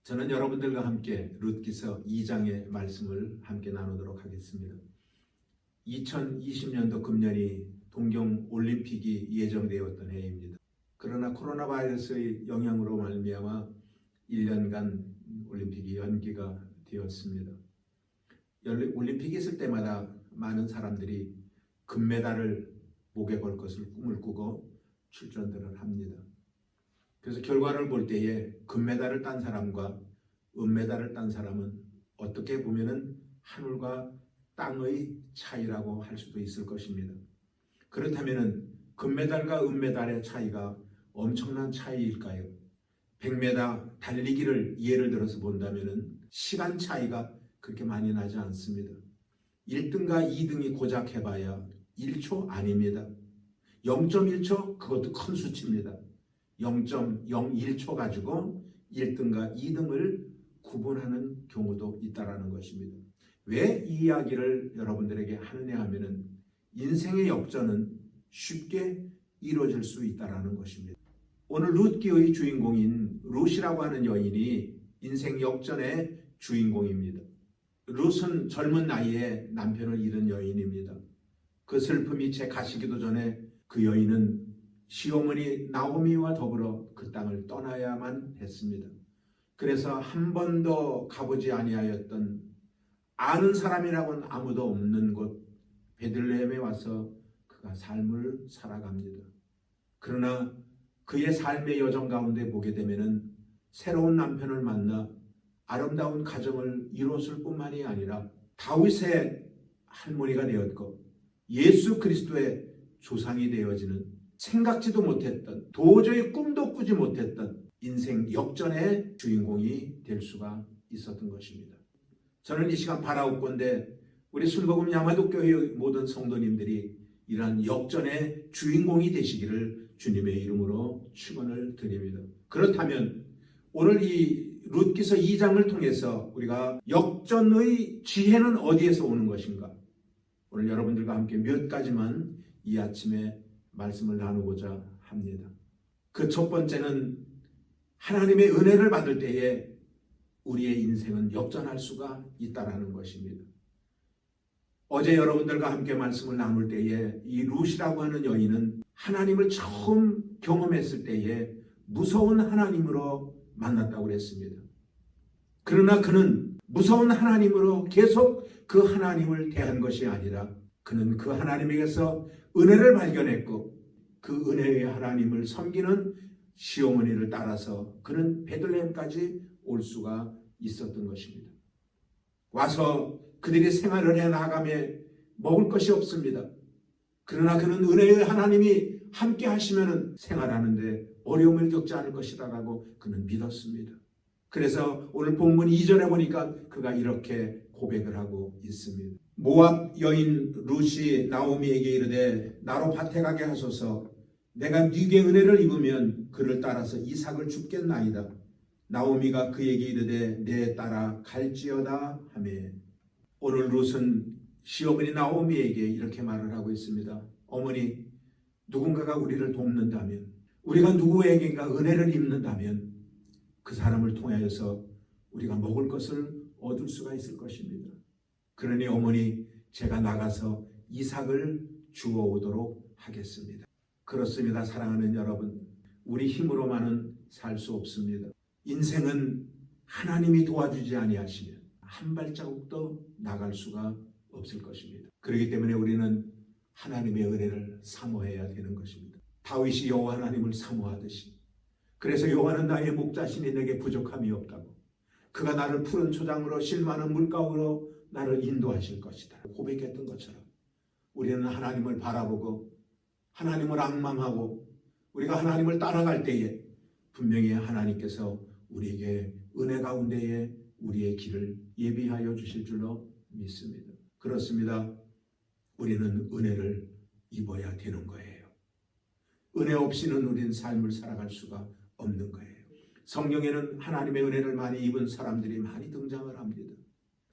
저는 여러분들과 함께 룻기서 2장의 말씀을 함께 나누도록 하겠습니다. 2020년도 금년이 동경 올림픽이 예정되었던 해입니다. 그러나 코로나 바이러스의 영향으로 말미암아 1년간 올림픽이 연기가 되었습니다. 올림픽이 있을 때마다 많은 사람들이 금메달을 목에 걸 것을 꿈을 꾸고 출전들을 합니다. 그래서 결과를 볼 때에 금메달을 딴 사람과 은메달을 딴 사람은 어떻게 보면은 하늘과 땅의 차이라고 할 수도 있을 것입니다. 그렇다면은 금메달과 은메달의 차이가 엄청난 차이일까요? 100m 달리기를 예를 들어서 본다면은 시간 차이가 그렇게 많이 나지 않습니다. 1등과 2등이 고작 해봐야 1초 아닙니다. 0.1초 그것도 큰 수치입니다. 0.01초 가지고 1등과 2등을 구분하는 경우도 있다라는 것입니다. 왜 이 이야기를 여러분들에게 하느냐 하면은 인생의 역전은 쉽게 이루어질 수 있다라는 것입니다. 오늘 룻기의 주인공인 룻이라고 하는 여인이 인생 역전의 주인공입니다. 룻은 젊은 나이에 남편을 잃은 여인입니다. 그 슬픔이 채 가시기도 전에 그 여인은 시어머니 나오미와 더불어 그 땅을 떠나야만 했습니다. 그래서 한 번도 가보지 아니하였던 아는 사람이라고는 아무도 없는 곳 베들레헴에 와서 그가 삶을 살아갑니다. 그러나 그의 삶의 여정 가운데 보게 되면은 새로운 남편을 만나 아름다운 가정을 이뤘을 뿐만이 아니라 다윗의 할머니가 되었고 예수 그리스도의 조상이 되어지는 생각지도 못했던 도저히 꿈도 꾸지 못했던 인생 역전의 주인공이 될 수가 있었던 것입니다. 저는 이 시간 바라옵건대 우리 순복음 야마도교회의 모든 성도님들이 이러한 역전의 주인공이 되시기를 주님의 이름으로 축원을 드립니다. 그렇다면 오늘 이 룻기서 2장을 통해서 우리가 역전의 지혜는 어디에서 오는 것인가? 오늘 여러분들과 함께 몇 가지만 이 아침에 말씀을 나누고자 합니다. 그 첫 번째는 하나님의 은혜를 받을 때에 우리의 인생은 역전할 수가 있다라는 것입니다. 어제 여러분들과 함께 말씀을 나눌 때에 이 룻이라고 하는 여인은 하나님을 처음 경험했을 때에 무서운 하나님으로 만났다고 그랬습니다. 그러나 그는 무서운 하나님으로 계속 그 하나님을 대한 것이 아니라 그는 그 하나님에게서 은혜를 발견했고 그 은혜의 하나님을 섬기는 시어머니를 따라서 그는 베들레헴까지 올 수가 있었던 것입니다. 와서 그들이 생활을 해나가며 먹을 것이 없습니다. 그러나 그는 은혜의 하나님이 함께 하시면 생활하는데 어려움을 겪지 않을 것이라고 그는 믿었습니다. 그래서 오늘 본문 2절에 보니까 그가 이렇게 고백을 하고 있습니다. 모압 여인 룻이 나오미에게 이르되 나로 밭에 가게 하소서. 내가 네게 은혜를 입으면 그를 따라서 이삭을 줍겠나이다. 나오미가 그에게 이르되 내 따라 갈지어다 하며. 오늘 룻은 시어머니 나오미에게 이렇게 말을 하고 있습니다. 어머니, 누군가가 우리를 돕는다면, 우리가 누구에게인가 은혜를 입는다면 그 사람을 통하여서 우리가 먹을 것을 얻을 수가 있을 것입니다. 그러니 어머니, 제가 나가서 이삭을 주워오도록 하겠습니다. 그렇습니다. 사랑하는 여러분, 우리 힘으로만은 살 수 없습니다. 인생은 하나님이 도와주지 아니하시면 한 발자국도 나갈 수가 없을 것입니다. 그렇기 때문에 우리는 하나님의 은혜를 사모해야 되는 것입니다. 다윗이 여호와 하나님을 사모하듯이, 그래서 여호와는 나의 목자시니 내게 부족함이 없다고, 그가 나를 푸른 초장으로 실만한 물가로 나를 인도하실 것이다 고백했던 것처럼 우리는 하나님을 바라보고 하나님을 앙망하고 우리가 하나님을 따라갈 때에 분명히 하나님께서 우리에게 은혜 가운데에 우리의 길을 예비하여 주실 줄로 믿습니다. 그렇습니다. 우리는 은혜를 입어야 되는 거예요. 은혜 없이는 우리는 삶을 살아갈 수가 없는 거예요. 성경에는 하나님의 은혜를 많이 입은 사람들이 많이 등장을 합니다.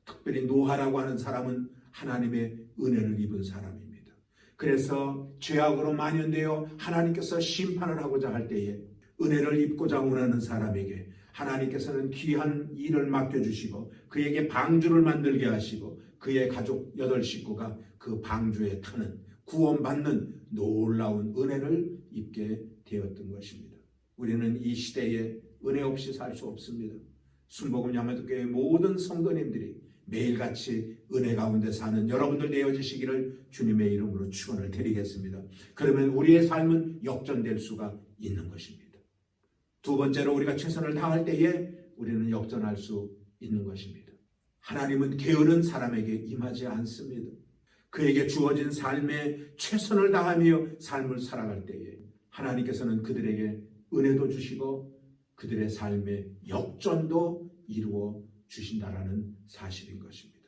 특별히 노아라고 하는 사람은 하나님의 은혜를 입은 사람입니다. 그래서 죄악으로 만연되어 하나님께서 심판을 하고자 할 때에 은혜를 입고자 원하는 사람에게 하나님께서는 귀한 일을 맡겨주시고 그에게 방주를 만들게 하시고 그의 가족 8식구가 그 방주에 타는 구원받는 놀라운 은혜를 입게 되었던 것입니다. 우리는 이 시대에 은혜 없이 살 수 없습니다. 순복음 야마토교회 모든 성도님들이 매일같이 은혜 가운데 사는 여러분들 되어주시기를 주님의 이름으로 축원을 드리겠습니다. 그러면 우리의 삶은 역전될 수가 있는 것입니다. 두 번째로 우리가 최선을 다할 때에 우리는 역전할 수 있는 것입니다. 하나님은 게으른 사람에게 임하지 않습니다. 그에게 주어진 삶에 최선을 다하며 삶을 살아갈 때에 하나님께서는 그들에게 은혜도 주시고 그들의 삶에 역전도 이루어 주신다라는 사실인 것입니다.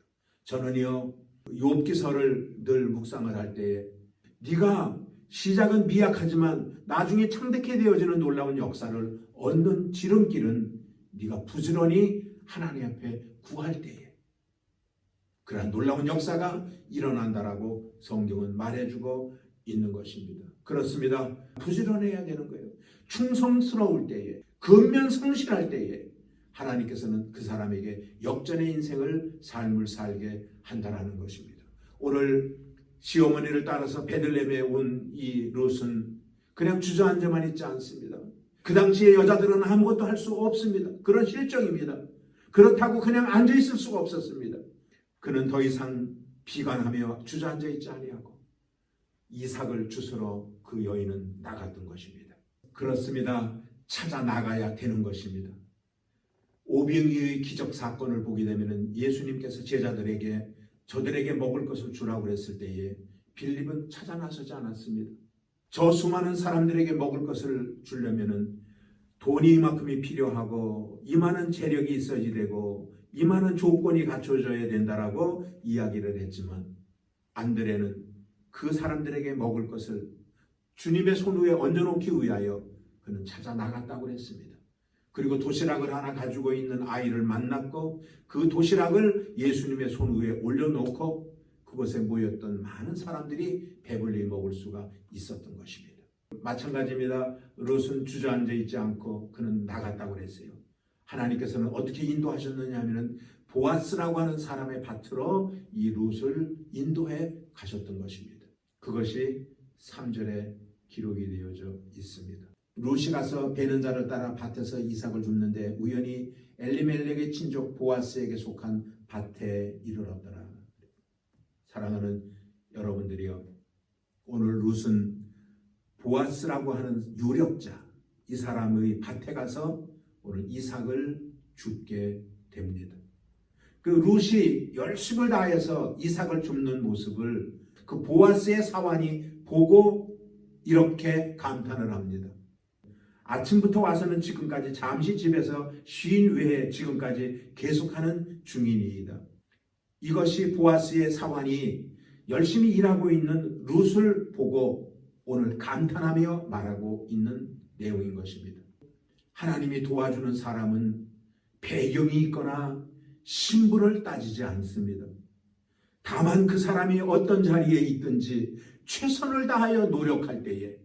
저는요, 욥기서를 늘 묵상을 할 때에 네가 시작은 미약하지만 나중에 창대케 되어지는 놀라운 역사를 얻는 지름길은 네가 부지런히 하나님 앞에 구할 때에 그러한 놀라운 역사가 일어난다라고 성경은 말해주고 있는 것입니다. 그렇습니다. 부지런해야 되는 거예요. 충성스러울 때에, 근면 성실할 때에 하나님께서는 그 사람에게 역전의 인생을 삶을 살게 한다라는 것입니다. 오늘 시어머니를 따라서 베들레헴에 온 이 롯은 그냥 주저앉아만 있지 않습니다. 그 당시에 여자들은 아무것도 할 수 없습니다. 그런 실정입니다. 그렇다고 그냥 앉아 있을 수가 없었습니다. 그는 더 이상 비관하며 주저앉아 있지 아니하고 이삭을 주스러 그 여인은 나갔던 것입니다. 그렇습니다. 찾아 나가야 되는 것입니다. 오병이의 기적 사건을 보게 되면 예수님께서 제자들에게 저들에게 먹을 것을 주라고 했을 때에 빌립은 찾아 나서지 않았습니다. 저 수많은 사람들에게 먹을 것을 주려면 돈이 이만큼이 필요하고 이만한 재력이 있어야 되고 이만한 조건이 갖춰져야 된다라고 이야기를 했지만 안드레는 그 사람들에게 먹을 것을 주님의 손 위에 얹어놓기 위하여 그는 찾아 나갔다고 했습니다. 그리고 도시락을 하나 가지고 있는 아이를 만났고 그 도시락을 예수님의 손 위에 올려놓고 그곳에 모였던 많은 사람들이 배불리 먹을 수가 있었던 것입니다. 마찬가지입니다. 롯은 주저앉아 있지 않고 그는 나갔다고 그랬어요. 하나님께서는 어떻게 인도하셨느냐 하면 보아스라고 하는 사람의 밭으로 이 롯을 인도해 가셨던 것입니다. 그것이 3절에 기록이 되어져 있습니다. 롯이 가서 베는 자를 따라 밭에서 이삭을 줍는데 우연히 엘리멜렉의 친족 보아스에게 속한 밭에 이르렀더라. 사랑하는 여러분들이요, 오늘 롯은 보아스라고 하는 유력자, 이 사람의 밭에 가서 오늘 이삭을 줍게 됩니다. 그 롯이 열심을 다해서 이삭을 줍는 모습을 그 보아스의 사환이 보고 이렇게 감탄을 합니다. 아침부터 와서는 지금까지 잠시 집에서 쉰 외에 지금까지 계속하는 중이니이다. 이것이 보아스의 사환이 열심히 일하고 있는 롯을 보고 오늘 감탄하며 말하고 있는 내용인 것입니다. 하나님이 도와주는 사람은 배경이 있거나 신분을 따지지 않습니다. 다만 그 사람이 어떤 자리에 있든지 최선을 다하여 노력할 때에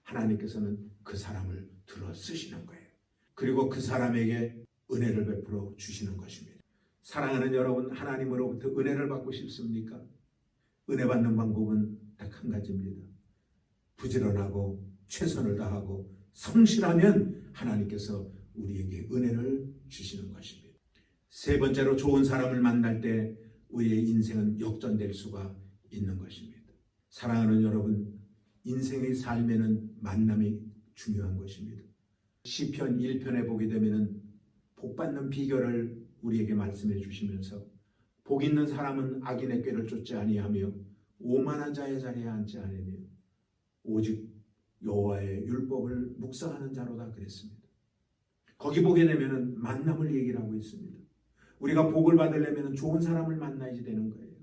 하나님께서는 그 사람을 들어 쓰시는 거예요. 그리고 그 사람에게 은혜를 베풀어 주시는 것입니다. 사랑하는 여러분, 하나님으로부터 은혜를 받고 싶습니까? 은혜 받는 방법은 딱 한 가지입니다. 부지런하고 최선을 다하고 성실하면 하나님께서 우리에게 은혜를 주시는 것입니다. 세 번째로 좋은 사람을 만날 때 우리의 인생은 역전될 수가 있는 것입니다. 사랑하는 여러분, 인생의 삶에는 만남이 중요한 것입니다. 시편 1편에 보게 되면 복 받는 비결을 우리에게 말씀해 주시면서 복 있는 사람은 악인의 꾀를 쫓지 아니하며 오만한 자의 자리에 앉지 않으며 오직 여호와의 율법을 묵상하는 자로다 그랬습니다. 거기 보게 되면 만남을 얘기를 하고 있습니다. 우리가 복을 받으려면 좋은 사람을 만나야지 되는 거예요.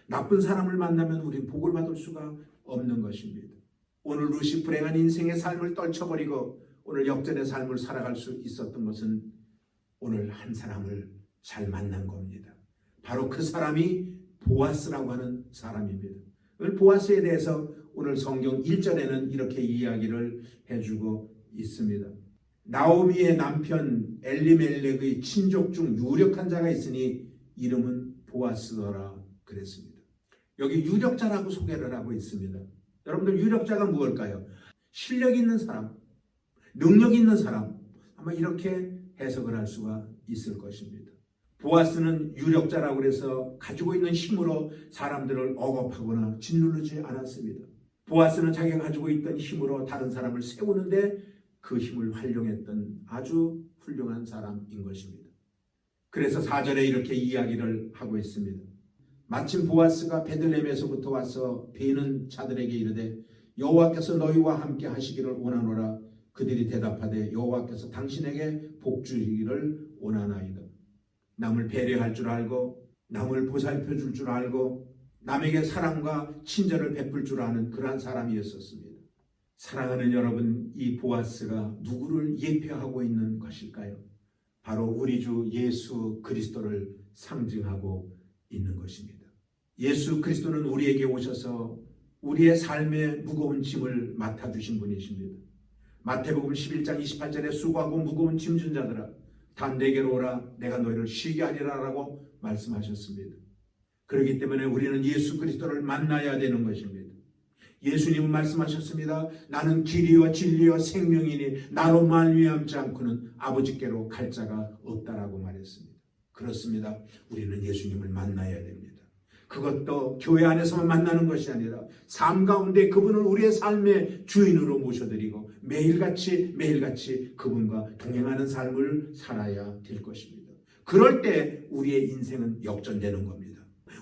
나쁜 사람을 만나면 우리는 복을 받을 수가 없는 것입니다. 오늘 롯이 불행한 인생의 삶을 떨쳐버리고 오늘 역전의 삶을 살아갈 수 있었던 것은 오늘 한 사람을 잘 만난 겁니다. 바로 그 사람이 보아스라고 하는 사람입니다. 오늘 보아스에 대해서 오늘 성경 1절에는 이렇게 이야기를 해주고 있습니다. 나오미의 남편 엘리멜렉의 친족 중 유력한 자가 있으니 이름은 보아스더라 그랬습니다. 여기 유력자라고 소개를 하고 있습니다. 여러분들 유력자가 무엇일까요? 실력 있는 사람, 능력 있는 사람, 아마 이렇게 해석을 할 수가 있을 것입니다. 보아스는 유력자라고 해서 가지고 있는 힘으로 사람들을 억압하거나 짓누르지 않았습니다. 보아스는 자기가 가지고 있던 힘으로 다른 사람을 세우는데 그 힘을 활용했던 아주 훌륭한 사람인 것입니다. 그래서 4절에 이렇게 이야기를 하고 있습니다. 마침 보아스가 베들레헴에서부터 와서 베는 자들에게 이르되 여호와께서 너희와 함께 하시기를 원하노라. 그들이 대답하되 여호와께서 당신에게 복 주기를 원하나이다. 남을 배려할 줄 알고 남을 보살펴 줄 줄 알고 남에게 사랑과 친절을 베풀 줄 아는 그러한 사람이었습니다. 사랑하는 여러분, 이 보아스가 누구를 예표하고 있는 것일까요? 바로 우리 주 예수 그리스도를 상징하고 있는 것입니다. 예수 그리스도는 우리에게 오셔서 우리의 삶의 무거운 짐을 맡아주신 분이십니다. 마태복음 11장 28절에 수고하고 무거운 짐진 자들아 다 내게로 오라 내가 너희를 쉬게 하리라 라고 말씀하셨습니다. 그렇기 때문에 우리는 예수 그리스도를 만나야 되는 것입니다. 예수님은 말씀하셨습니다. 나는 길이요 진리요 생명이니 나로 말미암지 않고는 아버지께로 갈 자가 없다라고 말했습니다. 그렇습니다. 우리는 예수님을 만나야 됩니다. 그것도 교회 안에서만 만나는 것이 아니라 삶 가운데 그분을 우리의 삶의 주인으로 모셔드리고 매일같이 그분과 동행하는 삶을 살아야 될 것입니다. 그럴 때 우리의 인생은 역전되는 겁니다.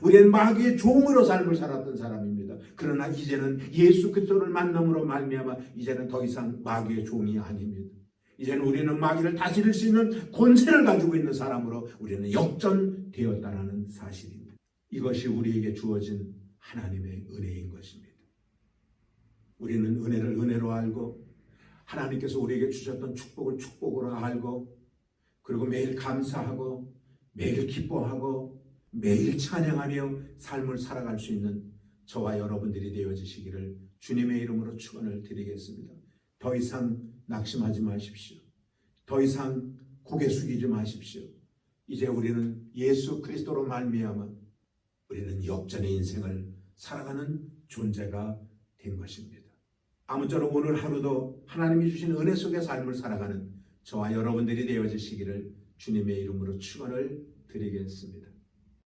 우리는 마귀의 종으로 삶을 살았던 사람입니다. 그러나 이제는 예수 그리스도를 만남으로 말미암아 이제는 더 이상 마귀의 종이 아닙니다. 이제는 우리는 마귀를 다스릴 수 있는 권세를 가지고 있는 사람으로 우리는 역전되었다는 사실입니다. 이것이 우리에게 주어진 하나님의 은혜인 것입니다. 우리는 은혜를 은혜로 알고 하나님께서 우리에게 주셨던 축복을 축복으로 알고 그리고 매일 감사하고 매일 기뻐하고 매일 찬양하며 삶을 살아갈 수 있는 저와 여러분들이 되어지시기를 주님의 이름으로 축원을 드리겠습니다. 더 이상 낙심하지 마십시오. 더 이상 고개 숙이지 마십시오. 이제 우리는 예수 그리스도로 말미암아 우리는 역전의 인생을 살아가는 존재가 된 것입니다. 아무쪼록 오늘 하루도 하나님이 주신 은혜 속의 삶을 살아가는 저와 여러분들이 되어지시기를 주님의 이름으로 축원을 드리겠습니다.